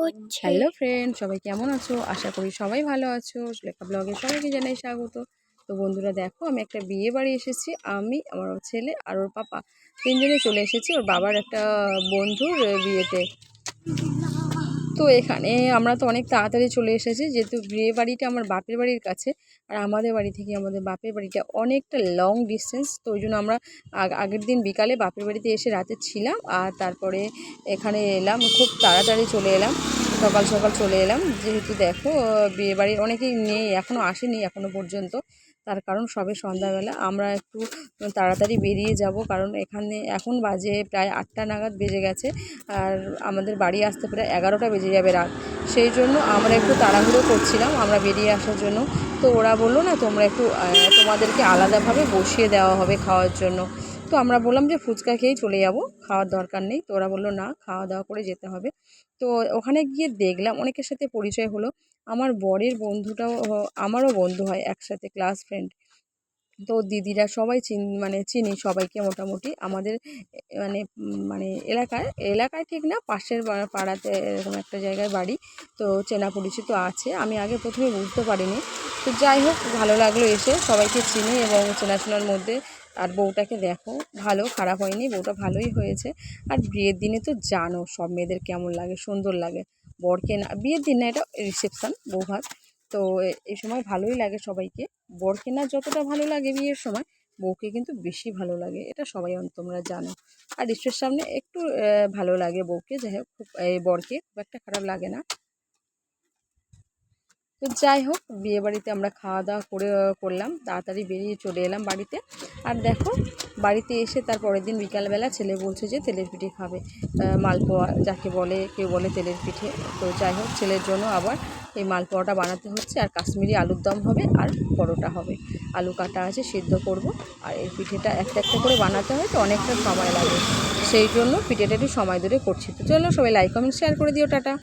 করছে। Hello friend, সবাই কেমন আছো? আশা করি সবাই ভালো আছো। সুলেখা ব্লগে সবাইকে জানাই স্বাগত। তো বন্ধুরা দেখো, আমি একটা বিয়ে বাড়ি এসেছি। আমি, আমার ছেলে আর ওর পাপা তিনজনে চলে এসেছি ওর বাবার একটা বন্ধুর বিয়েতে। তো এখানে আমরা তো অনেক তাড়াতাড়ি চলে এসেছি, যেহেতু বিয়ে বাড়িটা আমার বাপের বাড়ির কাছে, আর আমাদের বাড়ি থেকে আমাদের বাপের বাড়িটা অনেকটা লং ডিস্টেন্স। তো ওই জন্য আমরা আগের দিন বিকালে বাপের বাড়িতে এসে রাতে ছিলাম, আর তারপরে এখানে এলাম। খুব তাড়াতাড়ি চলে এলাম, সকাল সকাল চলে এলাম। যেহেতু দেখো বিয়ে বাড়ির অনেকেই নেই, এখনও আসেনি এখনও পর্যন্ত। তার কারণ সবে সন্ধ্যাবেলা, আমরা একটু তাড়াতাড়ি বেরিয়ে যাব, কারণ এখানে এখন বাজে প্রায় 8টা নাগাদ বেজে গেছে, আর আমাদের বাড়ি আসতে প্রায় 11টা বেজে যাবে রাত। সেই জন্য আমরা একটু তাড়াহুড়ো করছিলাম আমরা বেরিয়ে আসার জন্য। তো ওরা বললো না, তোমরা একটু তোমাদেরকে আলাদাভাবে বসিয়ে দেওয়া হবে খাওয়ার জন্য। তো আমরা বললাম যে ফুচকা খেয়েই চলে যাব, খাওয়ার দরকার নেই। তো ওরা বললো না, খাওয়া দাওয়া করে যেতে হবে। তো ওখানে গিয়ে দেখলাম অনেকের সাথে পরিচয় হলো। আমার বরের বন্ধুটাও আমারও বন্ধু হয়, একসাথে ক্লাস ফ্রেন্ড। তো দিদিরা সবাই চিনি সবাইকে মোটামুটি আমাদের মানে এলাকায় ঠিক না, পাশের পাড়াতে এরকম একটা জায়গায় বাড়ি। তো চেনা পরিচিত আছে, আমি আগে প্রথমে বুঝতে পারিনি। তো যাই হোক, ভালো লাগলো এসে, সবাইকে চিনি এবং চেনাশোনার মধ্যে। আর বউটাকে দেখো, ভালো, খারাপ হয়নি, বউটা ভালোই হয়েছে। আর বিয়ের দিনে তো জানো সব মেয়েদের কেমন লাগে, সুন্দর লাগে। বরকে না, বিয়ের দিন না, এটা রিসেপশন, বৌভাত। তো এই সময় ভালোই লাগে সবাইকে। বরকে না যতটা ভালো লাগে বিয়ের সময়, বউকে কিন্তু বেশি ভালো লাগে, এটা সবাই তোমরা জানো। আর ঈশ্বরের সামনে একটু ভালো লাগে বউকে, যাই হোক খুব বরকে খুব একটা খারাপ লাগে না। তো যাই হোক, বিয়েবাড়িতে আমরা খাওয়া দাওয়া করলাম, তাড়াতাড়ি বেরিয়ে চলে এলাম বাড়িতে। আর দেখো, বাড়িতে এসে তার পরের দিন বিকালবেলা ছেলে বলছে যে তেলের পিঠে খাবে, মালপোয়া যাকে বলে, কেউ বলে তেলের পিঠে। তো যাই হোক, ছেলের জন্য আবার এই মালপোয়াটা বানাতে হচ্ছে, আর কাশ্মীরি আলুর দম হবে, আর পরোটা হবে। আলু কাটা আছে, সিদ্ধ করব। আর এই পিঠেটা একটা একটা করে বানাতে হয়, তো অনেকটা সময় লাগে, সেই জন্য পিঠেটা একটু সময় ধরে করছি। তো চলো, সবাই লাইক কমেন্ট শেয়ার করে দিও, টাটা।